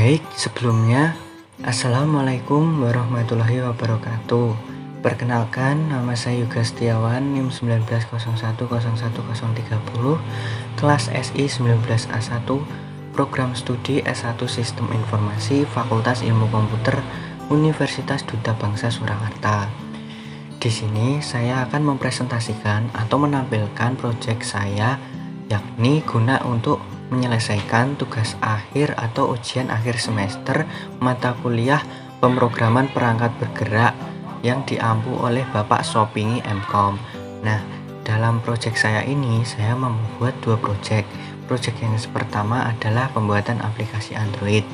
Baik, sebelumnya Assalamualaikum warahmatullahi wabarakatuh. Perkenalkan, nama saya Yoga Setiawan, NIM 1901011030, kelas SI 19A1, program studi S1 Sistem Informasi, Fakultas Ilmu Komputer, Universitas Duta Bangsa Surakarta. Di sini saya akan mempresentasikan atau menampilkan proyek saya, yakni guna untuk menyelesaikan tugas akhir atau ujian akhir semester mata kuliah pemrograman perangkat bergerak yang diampu oleh Bapak Sopingi MKom. Nah, dalam proyek saya ini saya membuat dua proyek. Proyek yang pertama adalah pembuatan aplikasi Android.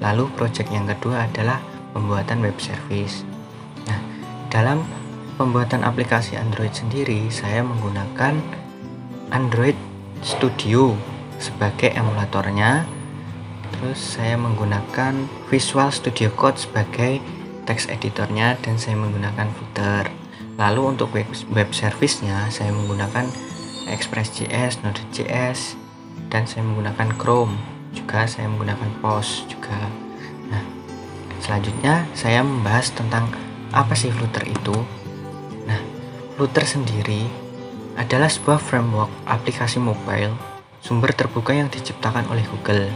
Lalu proyek yang kedua adalah pembuatan web service. Nah, dalam pembuatan aplikasi Android sendiri saya menggunakan Android Studio sebagai emulatornya, terus saya menggunakan Visual Studio Code sebagai text editornya, dan saya menggunakan Footer. Lalu untuk web service-nya saya menggunakan Express.js, Node.js, dan saya menggunakan Chrome, juga saya menggunakan Post juga. Nah, selanjutnya saya membahas tentang apa sih Flutter itu. Nah, Flutter sendiri adalah sebuah framework aplikasi mobile sumber terbuka yang diciptakan oleh Google.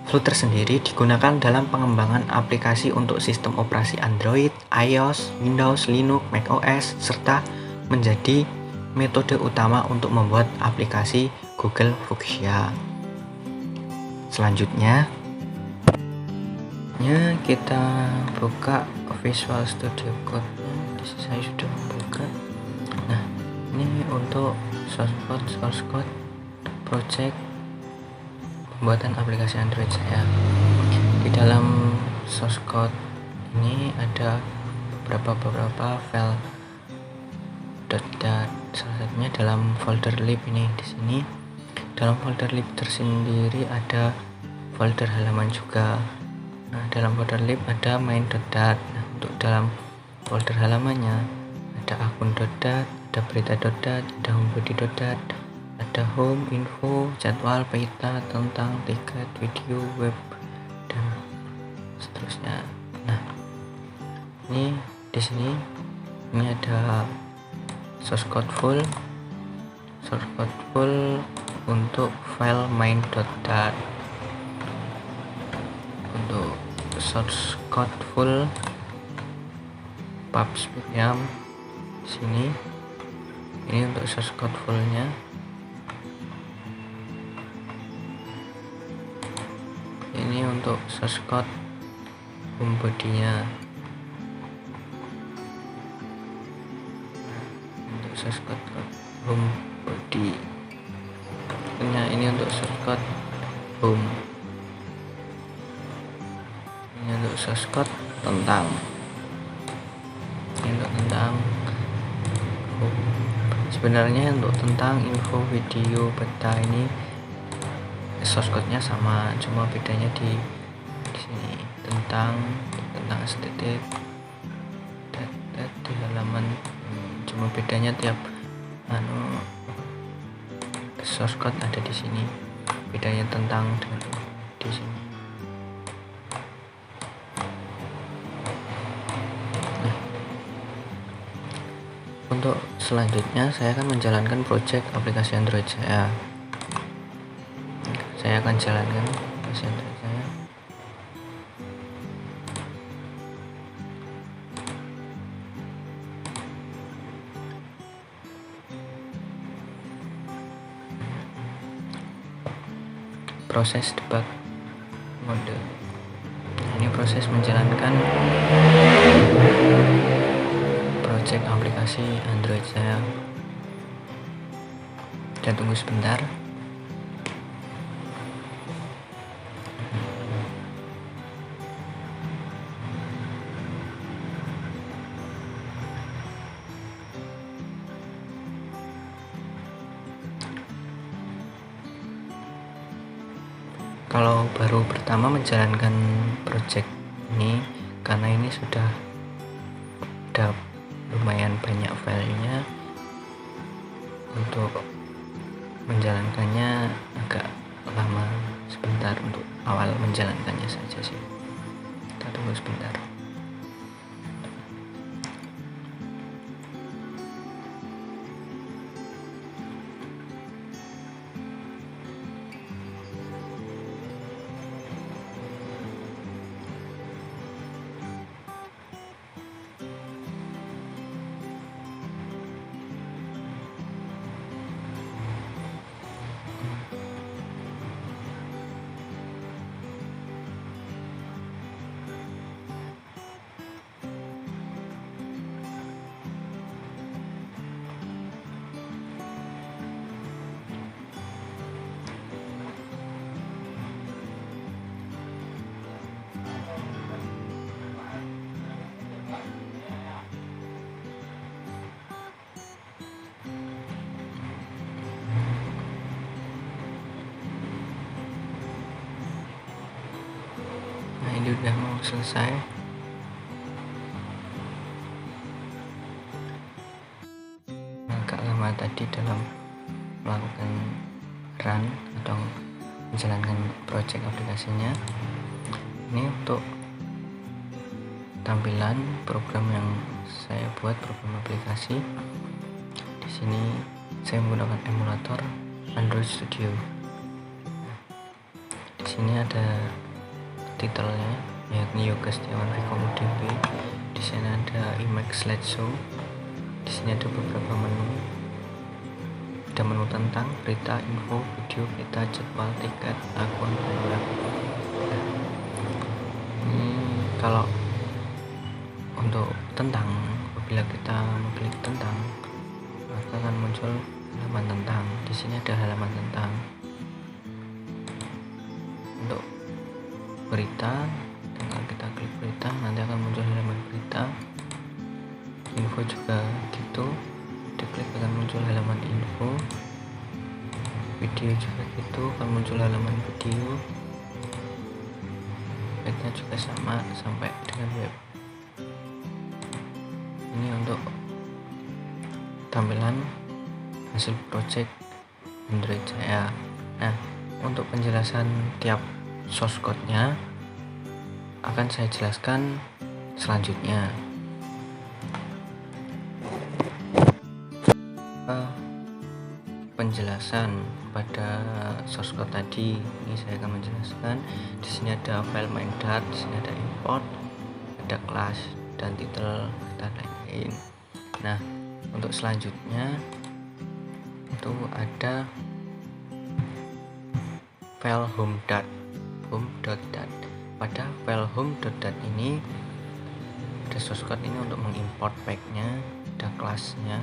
Flutter sendiri digunakan dalam pengembangan aplikasi untuk sistem operasi Android, iOS, Windows, Linux, macOS, serta menjadi metode utama untuk membuat aplikasi Google Fuchsia. Selanjutnya, kita buka Visual Studio Code. Saya sudah membuka. Nah, ini untuk source code project pembuatan aplikasi Android saya. Di dalam source code ini ada beberapa file .dat. Salah satunya dalam folder lib ini. Di sini dalam folder lib tersendiri ada folder halaman juga. Nah, dalam folder lib ada main.dat. Nah, untuk dalam folder halamannya ada akun.dat, ada berita.dat, ada homebody.dat, ada home, info, jadwal, peta, tentang, tiket, video, web, dan seterusnya. Nah, ini di sini ini ada source code full untuk file main.dat. Untuk source code full pubs program sini. Ini untuk source code fullnya. Ini untuk source code home body-nya. Untuk source code home body. Nah, ini untuk source code home. Ini untuk source code tentang. Ini untuk tentang home. Sebenarnya untuk tentang, info, video, peta ini source code-nya sama, cuma bedanya di sini tentang estetik di halaman, cuma bedanya tiap source code ada di sini, bedanya tentang di sini. Nah, untuk selanjutnya saya akan menjalankan project aplikasi Android saya. Saya akan jalankan aplikasi Android saya. Proses debug mode. Ini proses menjalankan project aplikasi Android saya. Kita tunggu sebentar. Kalau baru pertama menjalankan project ini, karena ini sudah ada lumayan banyak filenya, untuk menjalankannya agak lama sebentar untuk awal menjalankannya saja sih. Kita tunggu sebentar. Nah, ini udah mau selesai. Agak lama tadi dalam melakukan run atau menjalankan project aplikasinya. Ini untuk tampilan program yang saya buat, program aplikasi. Di sini saya menggunakan emulator Android Studio. Di sini ada titelnya, yakni Yoga Setiawan VCOM-UDP. Di sini ada Emacs Slideshow. Di sini ada beberapa menu. Ada menu tentang, berita, info, video, berita, jadwal, tiket, akun, program. Kalau untuk tentang, apabila kita mengklik tentang, maka akan muncul halaman tentang. Di sini ada halaman tentang. Untuk berita, tinggal kita klik berita, nanti akan muncul halaman berita. Info juga gitu, diklik akan muncul halaman info. Video juga gitu, akan muncul halaman video. Linknya juga sama sampai dengan web. Ini untuk tampilan hasil project Android saya. Nah, untuk penjelasan tiap source code-nya akan saya jelaskan selanjutnya. Penjelasan pada source code tadi, ini saya akan menjelaskan. Di sini ada file main.dart, di sini ada import, ada kelas dan titel dan lain-lain. Nah, untuk selanjutnya itu ada file home.dart. Pada file home.dart ini ada source code ini untuk mengimport packnya, ada kelasnya,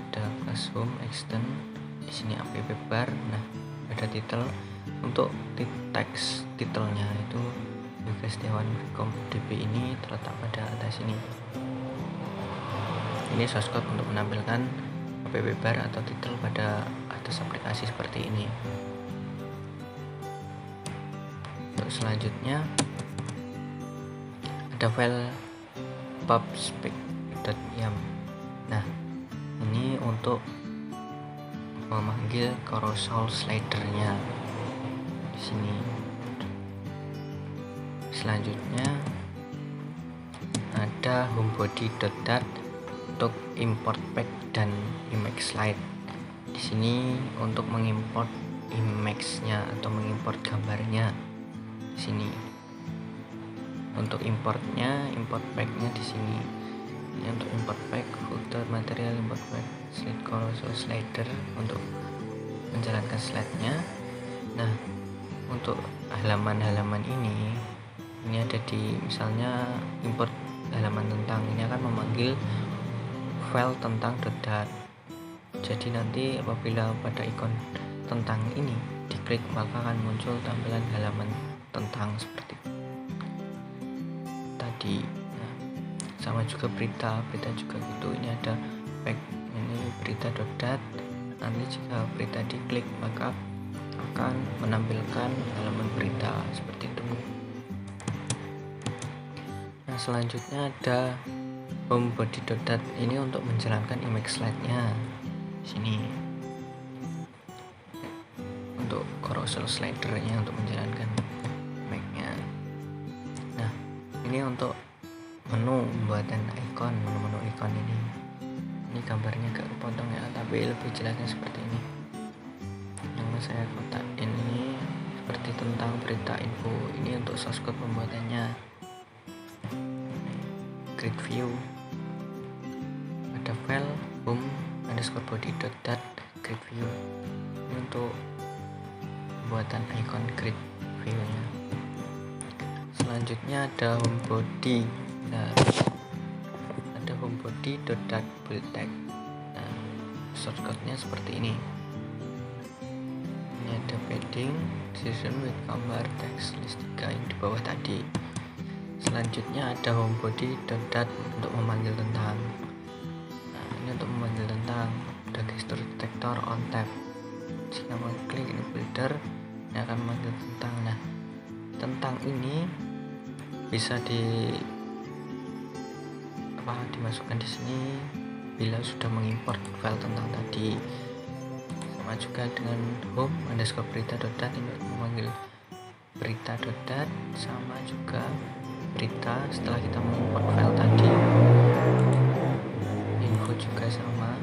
ada kelas home extend. Di sini app bar. Nah, ada titel. Untuk teks titelnya itu Yoga Setiawan VCOM-UDP ini terletak pada atas ini. Ini source code untuk menampilkan app bar atau titel pada atas aplikasi seperti ini. Untuk selanjutnya ada file pubspec.yam. Nah, ini untuk memanggil carousel slidernya di sini. Selanjutnya ada homebody.dart untuk import pack dan Emacs slide. Di sini untuk mengimport Emacs-nya atau mengimport gambarnya. Di sini untuk importnya, import pack-nya di sini. Ini untuk import pack, footer, material, import pack, slide carousel slider untuk menjalankan slide-nya. Nah, untuk halaman-halaman ini ada di misalnya import halaman tentang, ini akan memanggil file tentang .dart. Jadi nanti apabila pada ikon tentang ini diklik, maka akan muncul tampilan halaman tentang seperti tadi. Nah, sama juga berita juga gitu. Ini ada pack, ini berita.dart. Nanti jika berita diklik, maka akan menampilkan halaman berita seperti itu. Nah, selanjutnya ada homebody.dart. Ini untuk menjalankan Emacs slide-nya. Sini untuk carousel slider-nya untuk menjalankan. Ini untuk menu pembuatan ikon, menu ikon ini gambarnya agak kepotong ya, tapi lebih jelasnya seperti ini. Yang saya kotak ini seperti tentang berita info. Ini untuk source code pembuatannya. Grid view, ada file home_body.dat grid view. Ini untuk pembuatan icon grid view nya. Selanjutnya ada home body. Nah, ada homebody.dat bold text. Nah, shortcutnya seperti ini. Ini ada padding, season with gambar teks list 3 yang di bawah tadi. Selanjutnya ada homebody.dat untuk memanggil tentang. Nah, ini untuk memanggil tentang. Ada gesture detector on tab. Jika mengklik ini builder, ini akan memanggil tentang. Nah, tentang ini bisa dimasukkan di sini bila sudah mengimport file tentang tadi. Sama juga dengan home_berita.dat ini memanggil berita.dat, sama juga berita setelah kita mengimport file tadi. Info juga sama,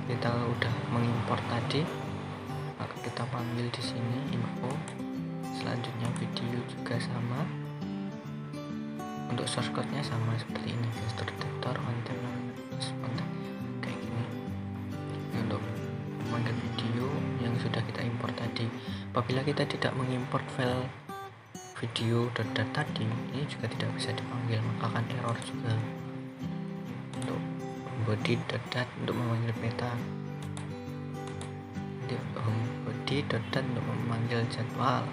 kita udah mengimport tadi, maka kita panggil di sini info. Selanjutnya video juga sama. Untuk source code-nya sama seperti ini, gesture detector on tab kayak gini. Ini untuk memanggil video yang sudah kita import tadi. Apabila kita tidak mengimport file video.dat tadi, ini juga tidak bisa dipanggil, maka akan error juga. Untuk body.dat untuk memanggil peta. Untuk body.dat untuk memanggil jadwal.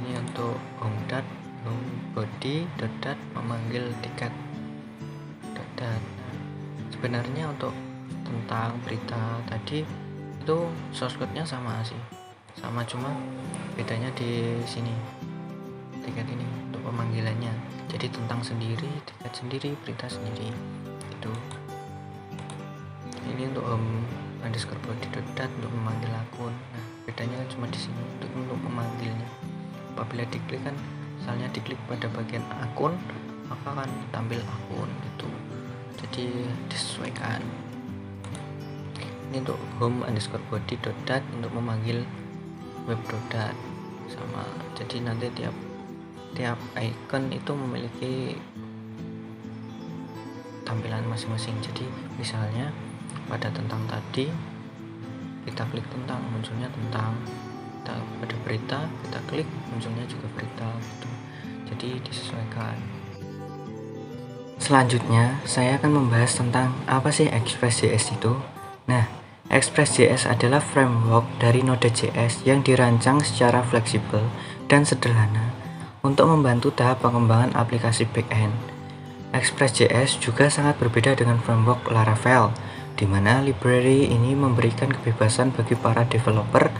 Ini untuk homebody.dat memanggil tiket.dat. Sebenarnya untuk tentang berita tadi itu source code-nya sama sih, sama, cuma bedanya di sini tiket ini untuk pemanggilannya. Jadi tentang sendiri, tiket sendiri, berita sendiri itu. Ini untuk home_body.dat untuk memanggil akun. Nah, bedanya kan cuma di sini untuk memanggilnya. Apabila diklik kan, misalnya diklik pada bagian akun, maka akan tampil akun gitu. Jadi disesuaikan. Ini untuk home_body.dat untuk memanggil web.dat sama. Jadi nanti tiap icon itu memiliki tampilan masing-masing. Jadi misalnya pada tentang tadi kita klik tentang, munculnya tentang. Kita pada berita kita klik, munculnya juga berita gitu. Jadi disesuaikan. Selanjutnya saya akan membahas tentang apa sih Express.js itu. Nah, Express.js adalah framework dari Node.js yang dirancang secara fleksibel dan sederhana untuk membantu tahap pengembangan aplikasi backend. Express.js juga sangat berbeda dengan framework Laravel, di mana library ini memberikan kebebasan bagi para developer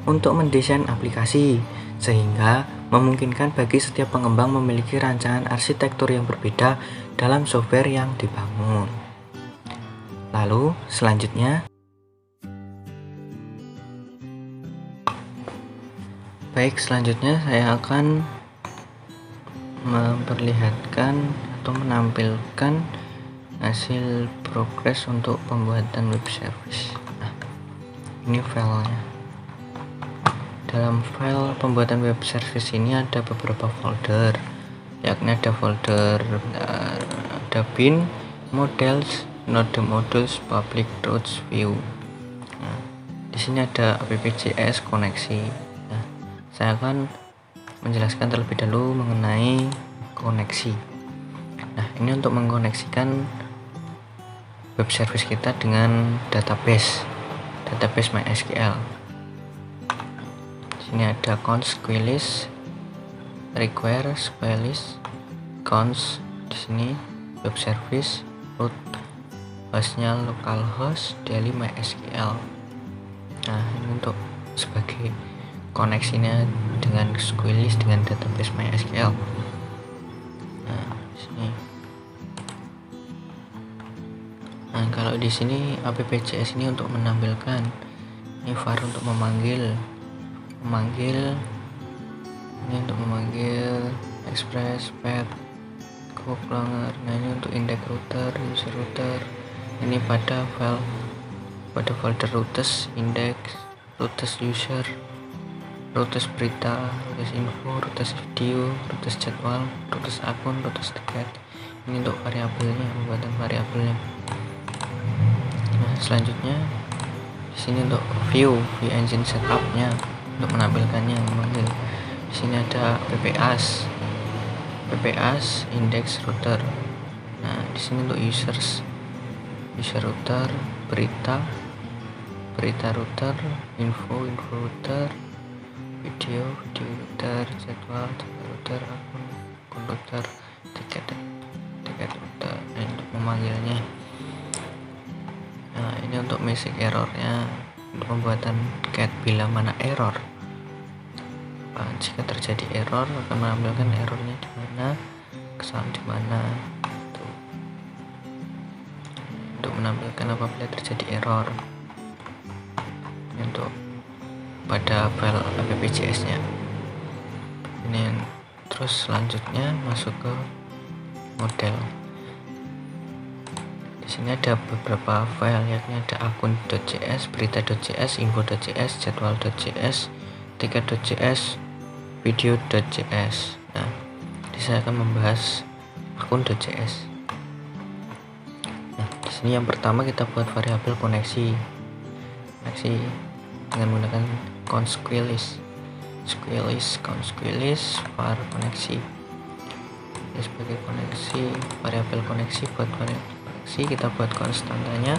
untuk mendesain aplikasi, sehingga memungkinkan bagi setiap pengembang memiliki rancangan arsitektur yang berbeda dalam software yang dibangun. Lalu selanjutnya, selanjutnya saya akan memperlihatkan atau menampilkan hasil progres untuk pembuatan web service. Nah, ini filenya. Dalam file pembuatan web service ini ada beberapa folder, yakni ada folder ada bin, models, node modules, public routes, view. Nah, di sini ada app.js koneksi. Nah, saya akan menjelaskan terlebih dahulu mengenai koneksi. Nah, ini untuk mengkoneksikan web service kita dengan database MySQL. Di sini ada const queries, require queries, const di sini web service, root hostnya localhost, daily MySQL. Nah, ini untuk sebagai koneksinya dengan queries dengan database MySQL. Nah, di sini. Nah, kalau di sini app.js ini untuk menampilkan ini var untuk memanggil Ini untuk memanggil express path copulanger. Nah, ini untuk index router, user router. Ini pada folder routes, index, routes user, routes berita, routes info, routes video, routes jadwal, routes akun, routes tiket. Ini untuk variabelnya, pembuatan variabelnya. Nah, selanjutnya di sini untuk view engine setupnya, untuk menampilkannya, memanggil. Di sini ada PPAS index router. Nah, di sini untuk user router, berita router, info router, video router, jadwal router, akun router, tiket router. Nah, untuk memanggilnya. Nah, ini untuk message errornya, untuk pembuatan get bila mana error. Jika terjadi error akan menampilkan errornya di mana, kesalahan di mana. Untuk menampilkan apabila terjadi error. Ini untuk pada file appjs nya. Ini terus selanjutnya masuk ke model. Di sini ada beberapa file, yakni ada akun.js, berita.js, info.js, jadwal.js, tiket.js, video.js. Nah, saya akan membahas akun.js. Nah, di sini yang pertama kita buat variabel koneksi dengan menggunakan consquilist var koneksi. Ini sebagai koneksi, variabel koneksi. Buat variabel koneksi kita buat konstannya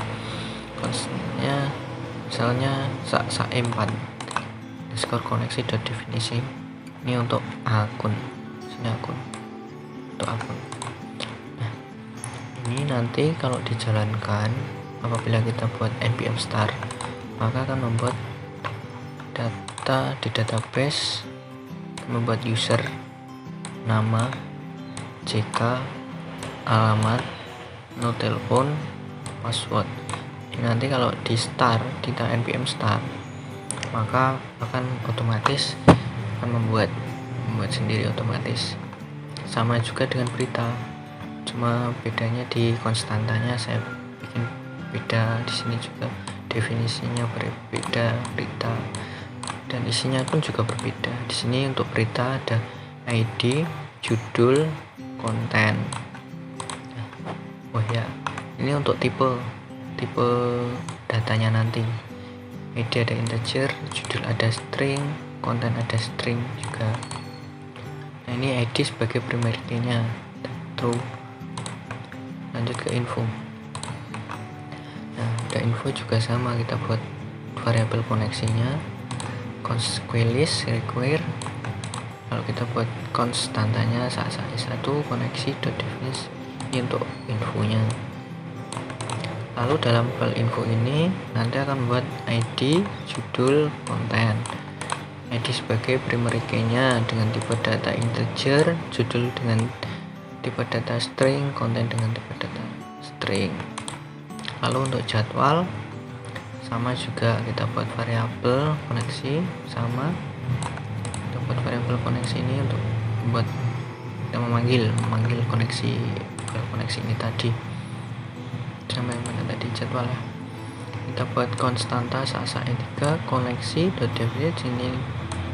misalnya sa4 underscore koneksi dot definisi. Ini untuk akun, sini akun, untuk akun. Nah, ini nanti kalau dijalankan, apabila kita buat npm start, maka akan membuat data di database, membuat user, nama, JK, alamat, no telepon, password. Ini nanti kalau di start, kita npm start, maka akan otomatis akan membuat sendiri otomatis. Sama juga dengan berita, cuma bedanya di konstantanya saya bikin beda. Di sini juga definisinya berbeda, berita, dan isinya pun juga berbeda. Di sini untuk berita ada ID, judul, konten. Oh ya, ini untuk tipe datanya nanti. ID ada integer, judul ada string, konten ada string juga. Nah, ini ID sebagai primary key-nya, true. Lanjut ke info. Nah, ada info juga sama, kita buat variabel koneksinya, consquilist require. Kalau kita buat konstantanya sa1 koneksi dot definisi, ini untuk infonya. Lalu dalam file info ini nanti akan membuat ID, judul, konten. ID sebagai primary key-nya dengan tipe data integer, judul dengan tipe data string, konten dengan tipe data string. Lalu untuk jadwal sama juga, kita buat variabel koneksi sama. Kita buat variabel koneksi ini untuk membuat kita memanggil koneksi ini tadi, sama yang mana tadi jadwal ya. Kita buat konstanta sa3 koneksi dot definisi, ini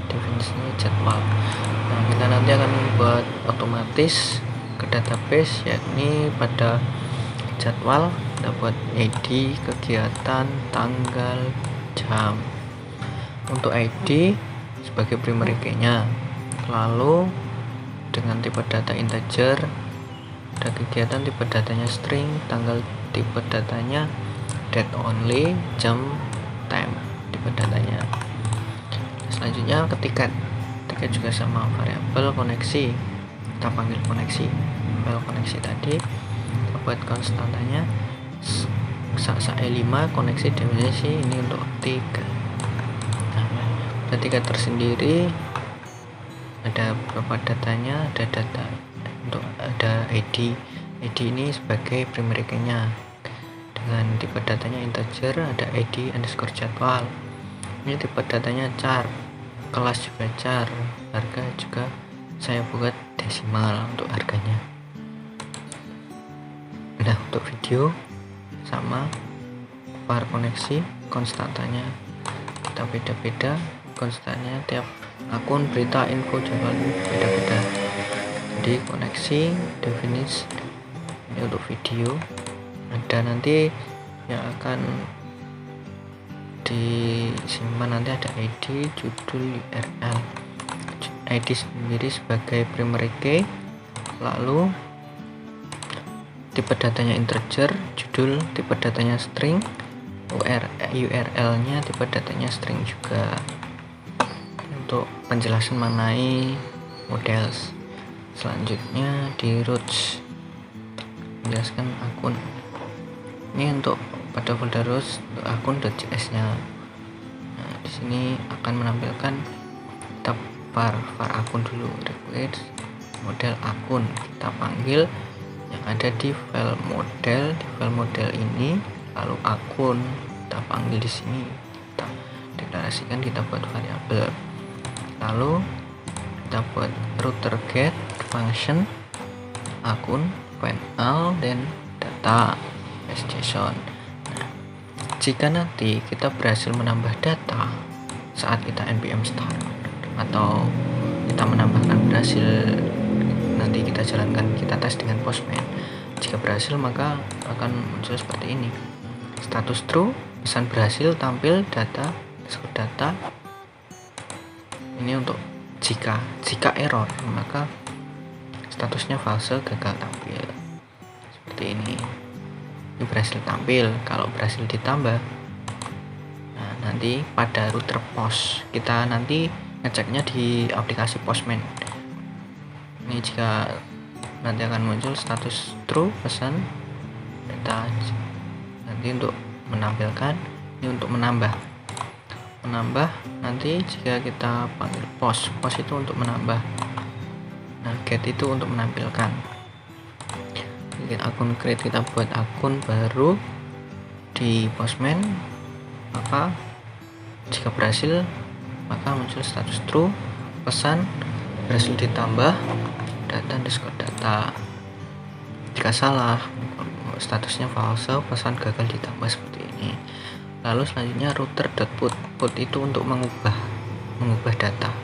definisinya jadwal. Nah, kita nanti akan membuat otomatis ke database, yakni pada jadwal kita buat ID, kegiatan, tanggal, jam. Untuk ID sebagai primary key-nya, lalu dengan tipe data integer, ada kegiatan tipe datanya string, tanggal tipe datanya date only, jam, time tipe datanya. Selanjutnya tiket juga sama, variabel koneksi, kita panggil koneksi, file koneksi tadi kita buat konstantanya sa5 koneksi definisi, ini untuk tiket. Nah, ada tiket tersendiri, ada beberapa datanya, ada data untuk ada ID ini sebagai primary key-nya dengan tipe datanya integer, ada ID underscore jadwal. Ini tipe datanya char, kelas juga char, harga juga saya buat desimal untuk harganya. Nah, untuk video sama, var koneksi konstantanya kita beda-beda, konstannya tiap akun, berita, info, jadwal beda-beda. Jadi koneksi definisi ini untuk video, ada nanti yang akan disimpan, nanti ada ID, judul, URL. ID sendiri sebagai primary key, lalu tipe datanya integer, judul tipe datanya string, URL-nya tipe datanya string juga. Untuk penjelasan mengenai models, selanjutnya di roots menjelaskan akun. Ini untuk pada folder roots untuk akun.js nya. Nah, di sini akan menampilkan kita var akun dulu, request model akun, kita panggil yang ada di file model ini, lalu akun kita panggil di sini, kita deklarasikan, kita buat variabel, lalu kita buat router get function akun final dan data JSON. Nah, jika nanti kita berhasil menambah data saat kita npm start atau kita menambahkan berhasil, nanti kita jalankan, kita tes dengan Postman. Jika berhasil maka akan muncul seperti ini, status true, pesan berhasil, tampil data, data. Ini untuk jika error maka statusnya false, gagal tampil, seperti ini. Ini berhasil tampil. Kalau berhasil ditambah, nah nanti pada router post kita nanti ngeceknya di aplikasi Postman. Ini jika nanti akan muncul status true, pesan data. Nanti untuk menampilkan, ini untuk menambah nanti jika kita panggil post itu untuk menambah, nah get itu untuk menampilkan. Bikin akun create, kita buat akun baru di Postman, maka jika berhasil maka muncul status true, pesan berhasil ditambah, data. Jika salah statusnya false, pesan gagal ditambah, seperti ini. Lalu selanjutnya router.put itu untuk mengubah data.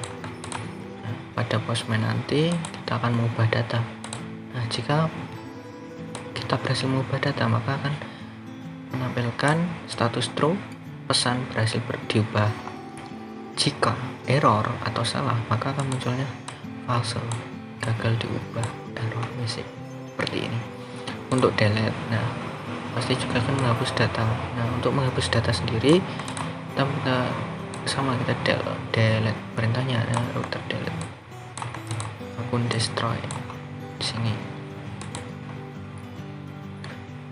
Nah, pada Postman nanti kita akan mengubah data. Nah, jika kita berhasil mengubah data maka akan menampilkan status true, pesan berhasil diubah. Jika error atau salah maka akan munculnya false, gagal diubah, error message, seperti ini. Untuk delete, nah pasti juga akan menghapus data. Nah, untuk menghapus data sendiri kita delete perintahnya, router delete akun destroy di sini.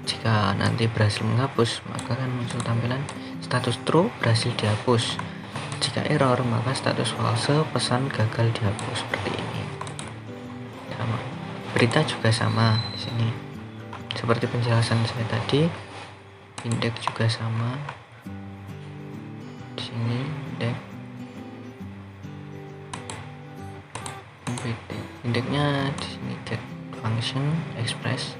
Jika nanti berhasil menghapus maka akan muncul tampilan status true, berhasil dihapus. Jika error maka status false, pesan gagal dihapus, seperti ini. Sama. Berita juga sama di sini. Seperti penjelasan saya tadi, indeks juga sama. Di sini indeksnya di sini get function express,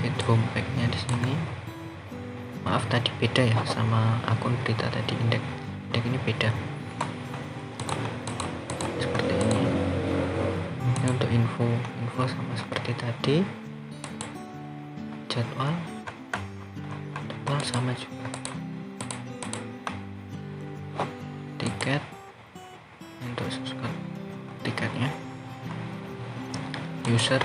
get home page-nya di sini. Maaf tadi beda ya sama akun berita tadi, indeks ini beda. Seperti ini. Ini untuk info sama seperti tadi. Jadwal sama juga. Tiket untuk subscribe tiketnya. User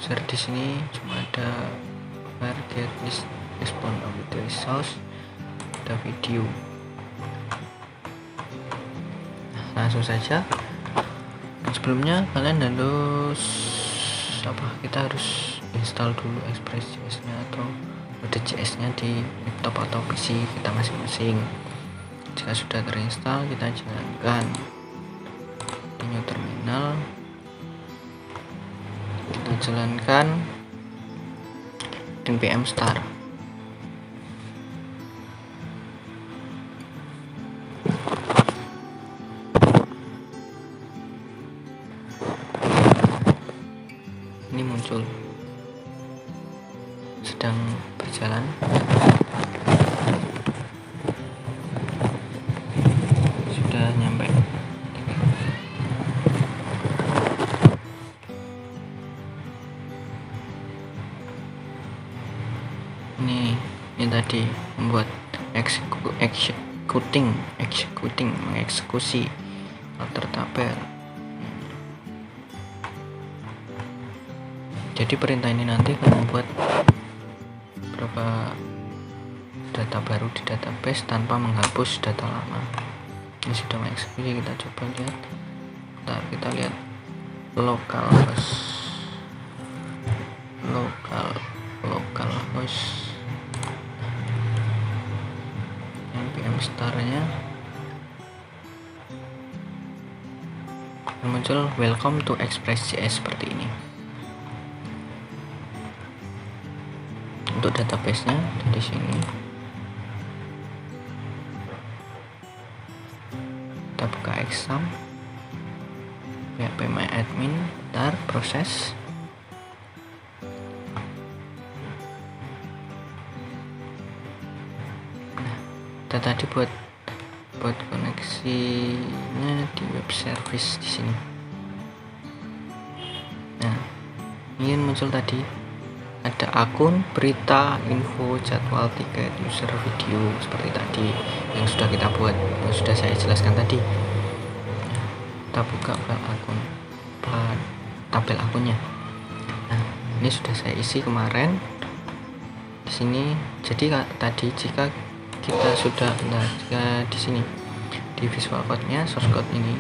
di sini cuma ada target respond with resource, ada video. Nah, langsung saja. Sebelumnya kalian kita harus install dulu Express.js nya atau Node.js nya di laptop atau PC kita masing-masing. Jika sudah terinstall, kita jalankan di new terminal, kita jalankan npm start. sedang berjalan. Sudah nyampe. Ini tadi membuat mengeksekusi alter tabel. Jadi perintah ini nanti akan membuat beberapa data baru di database tanpa menghapus data lama. Ini sudah mengeksekusi. Kita coba lihat. Kita lihat localhost npm starnya muncul welcome to Express.js seperti ini. Untuk database-nya di sini kita buka exam php-my-admin, proses. Kita tadi buat koneksinya di web service di sini. Nah, ini muncul tadi ada akun, berita, info, jadwal, tiket, user, video seperti tadi yang sudah kita buat, yang sudah saya jelaskan tadi. Kita buka file akun, tabel akunnya. Nah, ini sudah saya isi kemarin di sini. Jadi tadi jika kita sudah jika di sini di visual code-nya, source code ini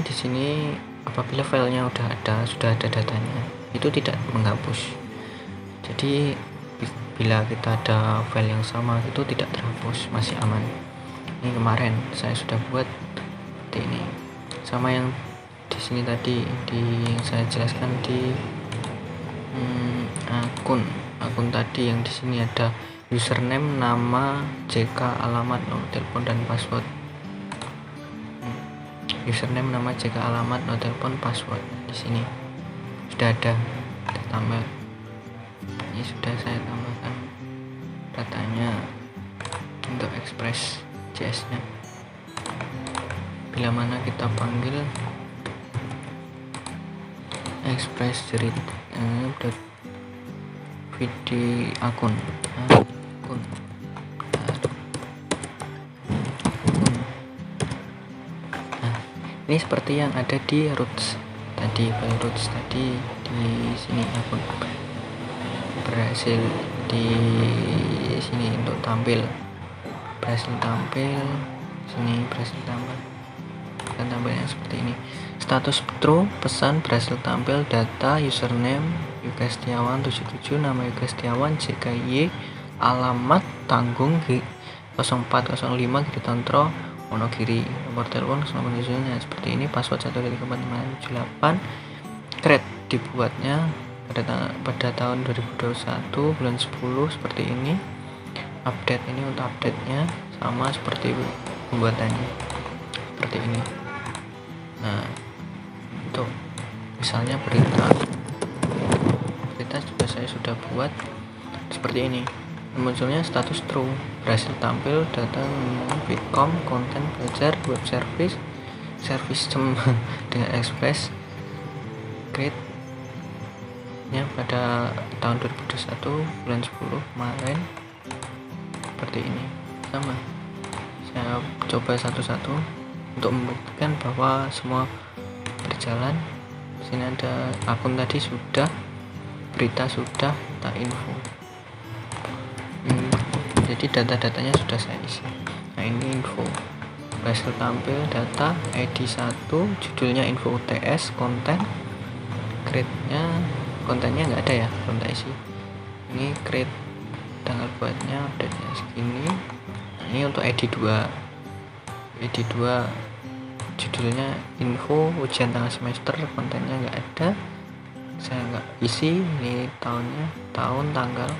di sini apabila filenya sudah ada datanya, itu tidak menghapus. Jadi bila kita ada file yang sama itu tidak terhapus, masih aman. Ini kemarin saya sudah buat seperti ini, sama yang di sini tadi yang saya jelaskan di akun tadi yang di sini ada username, nama, JK, alamat, nomor telepon, dan password. Username, nama, JK, alamat, nomor telepon, password di sini sudah ada. Kita tambah. Ini sudah saya tambahkan datanya untuk Express.js-nya. Bila mana kita panggil Express.js video akun. Ini seperti yang ada di roots tadi, di sini akun berhasil di sini untuk berhasil tampil sini, dan tampilnya seperti ini. Status true, pesan berhasil tampil, data username Yoga Setiawan 77, nama Yoga Setiawan, JKY, alamat Tanggung G 0405 Giri Tantro Wonogiri, nomor telepon 0877. Seperti ini, password 1234578. Create dibuatnya pada tahun 2021 bulan 10 seperti ini. Update ini untuk update-nya sama seperti pembuatannya seperti ini. Nah, untuk misalnya berita juga saya sudah buat seperti ini. Munculnya status true, berhasil tampil data bitcom, konten belajar, web service dengan Express. Create nya pada tahun 2021 bulan 10 kemarin seperti ini. Sama, saya coba satu-satu untuk membuktikan bahwa semua berjalan. Sini ada akun tadi sudah, berita sudah, data info. Jadi data-datanya sudah saya isi. Nah, ini info berhasil tampil data ID 1, judulnya info UTS, konten create-nya, kontennya nggak ada ya, belum tak isi. Ini create tanggal buatnya, update-nya segini. Nah, ini untuk ID 2 judulnya info ujian tengah semester, kontennya nggak ada, saya nggak isi. Ini tahun, tanggal.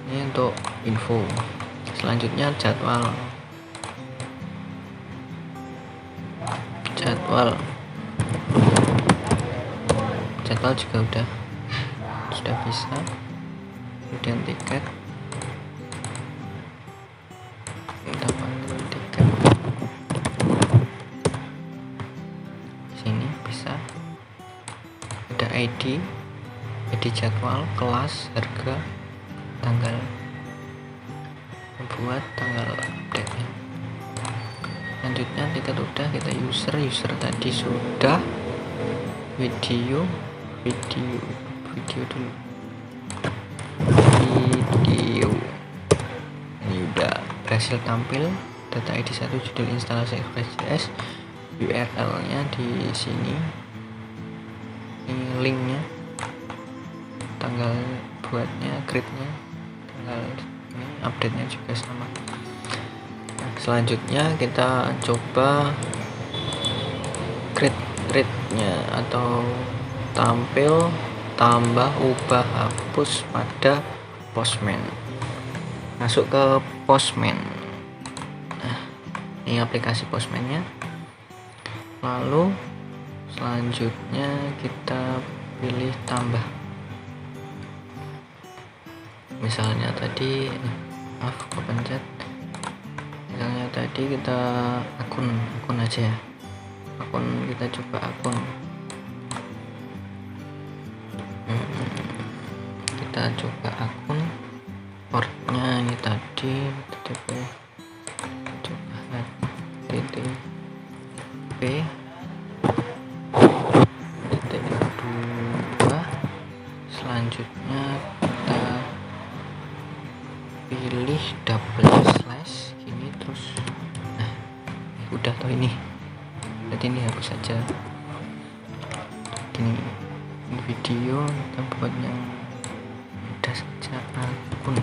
Ini untuk info. Selanjutnya jadwal juga sudah sudah bisa. Kemudian tiket, kita panggil tiket. Sini bisa ada ID jadwal, kelas, harga, tanggal buat, tanggal update nya. Selanjutnya tiket udah, kita user tadi sudah, video dulu, video ini udah berhasil tampil. Data ID 1, judul instalasi Express.js, URL nya di sini, ini linknya, tanggal buatnya, create-nya, tanggal ini, update-nya juga sama. Nah, selanjutnya kita coba create-nya atau tampil, tambah, ubah, hapus pada Postman. Masuk ke Postman. Nah, ini aplikasi Postman-nya. Lalu selanjutnya kita pilih tambah. Misalnya tadi kepencet. Misalnya tadi kita akun aja ya. Kita coba akun. Kita coba akun. Portnya ini tadi TTP. Coba TTP. Selanjutnya kita pilih double slash gini terus. Nah, udah toh ini. Jadi ini hapus saja. Ini video kita buat yang mudah saja, akun.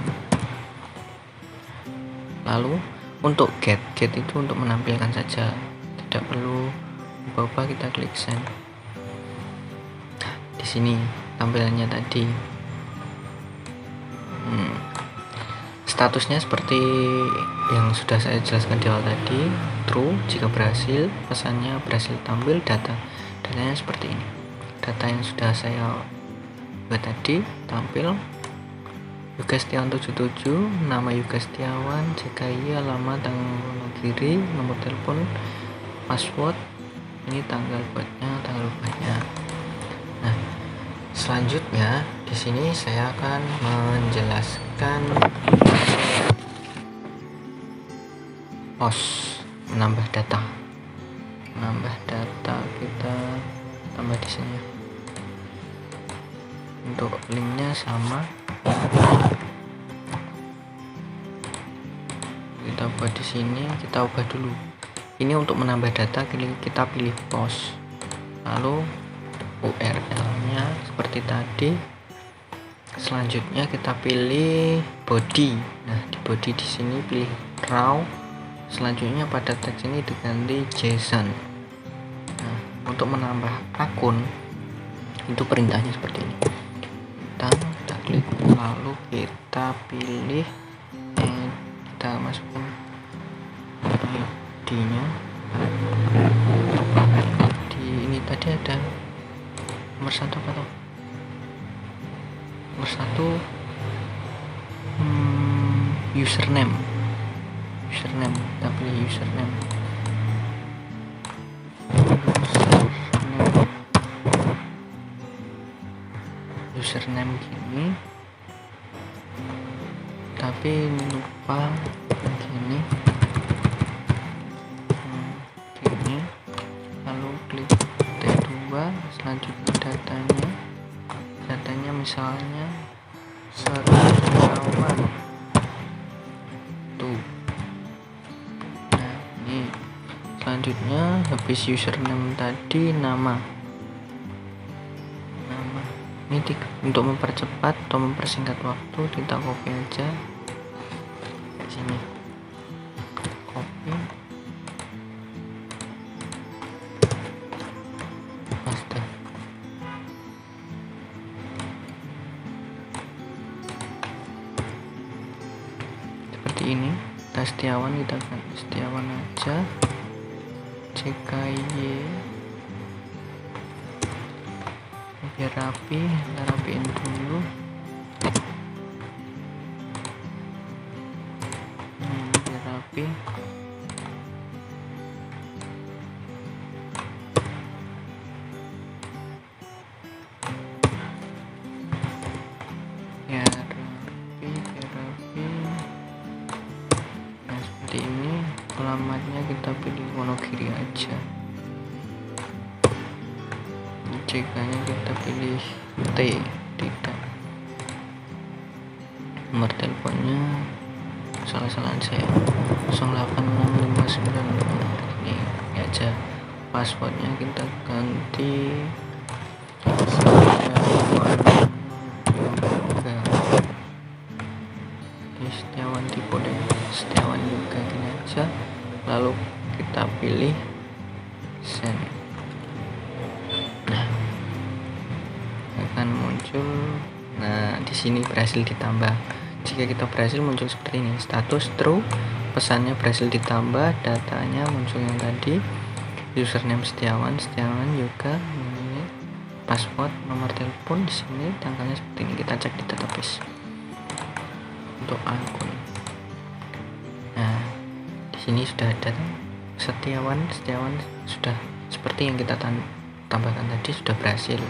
Lalu untuk get itu untuk menampilkan saja, tidak perlu apa-apa. Kita klik send. Di sini tampilannya tadi. Statusnya seperti yang sudah saya jelaskan di awal tadi, true jika berhasil, pesannya berhasil tampil, datanya seperti ini. Data yang sudah saya buat tadi tampil, Yoga Setiawan 77, nama Yoga Setiawan, JKI, alamat, tanggal kiri, nomor telepon, password, ini tanggal buatnya, tanggal ubahnya. Nah, selanjutnya di sini saya akan menjelaskan menambah data. Kita tambah di sini. Untuk linknya sama. Kita buat di sini, kita ubah dulu. Ini untuk menambah data, kita pilih post. Lalu URL-nya seperti tadi. Selanjutnya kita pilih body. Nah, di body di sini pilih raw. Selanjutnya pada teks ini diganti JSON. Nah, untuk menambah akun itu perintahnya seperti ini. Kita klik, lalu kita pilih, kita masukkan ID-nya. Di ini tadi ada nomor 1 apa tuh? Nomor 1 username, kita pilih username gini, tapi lupa gini, lalu klik T2. Selanjutnya datanya misalnya Setiawan tuh. Nah, ini selanjutnya habis username tadi nama. Ini untuk mempercepat atau mempersingkat waktu, kita copy aja di sini, copy, paste. Seperti ini. Setiawan, kita ganti Setiawan aja. JKY biar rapi, kita rapiin dulu. Wonogiri aja. CK-nya kita pilih T, tidak. Nomor teleponnya salah-salahan saya 08659 ini aja. Passwordnya kita ganti Setiawan tipe deh, Setiawan juga gini aja. Lalu kita pilih send. Nah, akan muncul. Nah, di sini berhasil ditambah. Jika kita berhasil muncul seperti ini, status true, pesannya berhasil ditambah, datanya muncul yang tadi, username Setiawan juga, ini password, nomor telepon di sini, tanggalnya seperti ini. Kita cek di database untuk akun. Nah, di sini sudah ada Setiawan sudah seperti yang kita tambahkan tadi, sudah berhasil.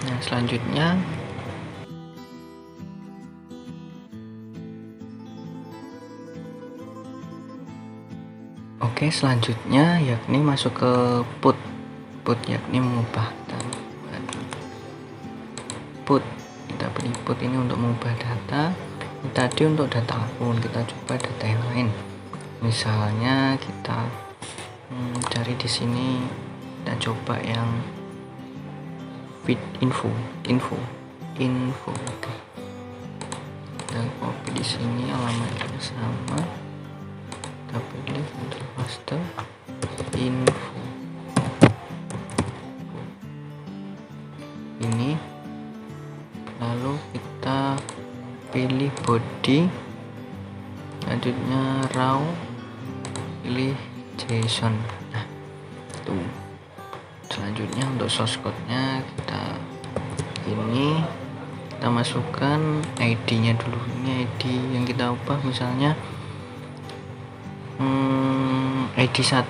Nah, selanjutnya selanjutnya yakni masuk ke put yakni mengubah put. Kita pilih put ini untuk mengubah data. Ini tadi untuk data akun, kita coba data yang lain. Misalnya kita cari di sini, kita coba yang info. Oke. Kita copy di sini, alamatnya sama. Kita pilih untuk paste info ini, lalu kita pilih body, selanjutnya raw, pilih JSON. Nah, itu selanjutnya untuk source code-nya kita masukkan ID-nya dulu. Ini ID yang kita ubah, misalnya ID 1.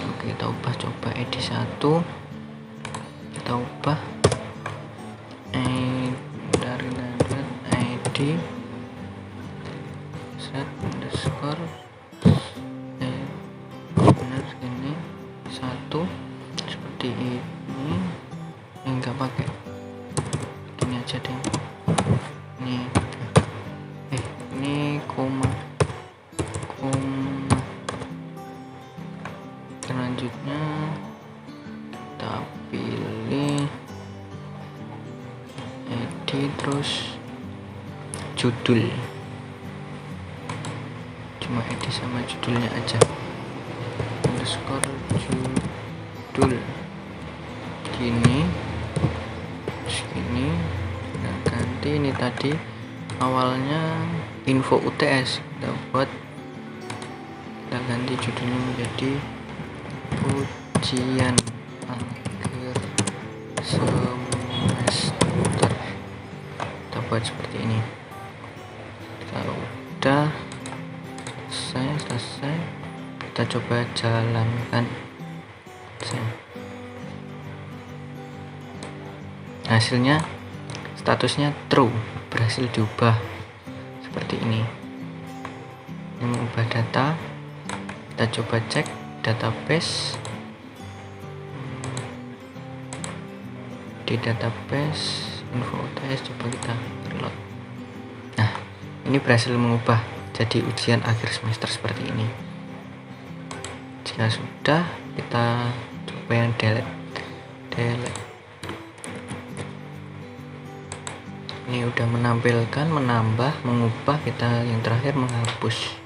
Oke, kita ubah, coba ID 1 kita ubah dari ID set underscore benar ini 1 seperti ini. Enggak pakai ini aja deh, ini koma. Selanjutnya kita pilih edit, terus judul, cuma edit sama judulnya aja, underscore judul gini, terus gini. Kita ganti ini tadi awalnya info UTS, kita ganti judulnya menjadi ujian akhir semester. Kita buat seperti ini. Kalau udah selesai, kita coba jalankan. Hasilnya statusnya true, berhasil diubah seperti ini. Ini mengubah data. Kita coba cek database. Di database info UTS, coba kita reload. Nah, ini berhasil mengubah jadi ujian akhir semester seperti ini. Jika sudah, kita coba yang delete. Ini udah menampilkan, menambah, mengubah. Kita yang terakhir menghapus,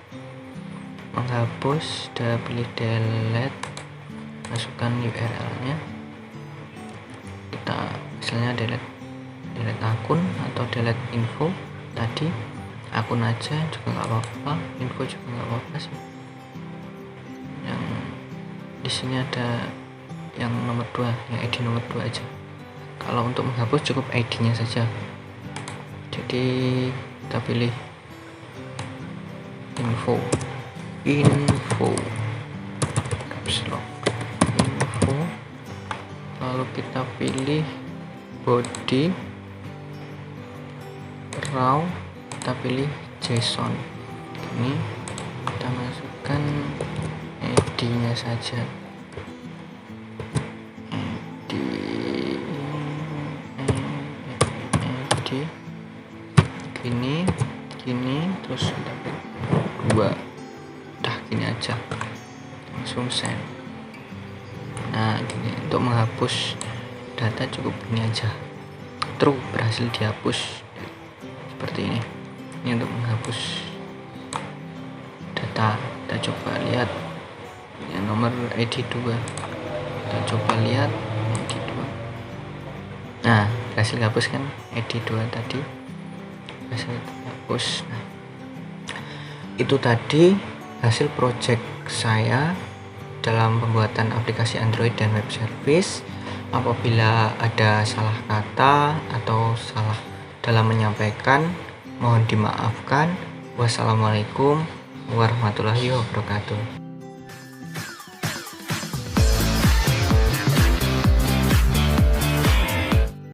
udah pilih delete, masukkan URL nya. Kita misalnya delete akun atau delete info tadi. Akun aja juga nggak apa-apa, info juga nggak apa-apa sih. Yang di sini ada yang nomor 2, yang ID nomor 2 aja. Kalau untuk menghapus cukup ID nya saja. Jadi kita pilih info caps lock info, lalu kita pilih body raw, kita pilih JSON. Ini kita masukkan ID-nya saja. ID gini terus kita klik 2. Udah gini aja, langsung send. Nah gini, untuk menghapus data cukup ini aja, true, berhasil dihapus. Seperti ini untuk menghapus data. Kita coba lihat yang nomor ID 2, kita coba lihat ID 2. Nah berhasil hapus kan, ID 2 tadi berhasil hapus. Nah itu tadi hasil project saya dalam pembuatan aplikasi Android dan web service. Apabila ada salah kata atau salah dalam menyampaikan, mohon dimaafkan. Wassalamualaikum warahmatullahi wabarakatuh.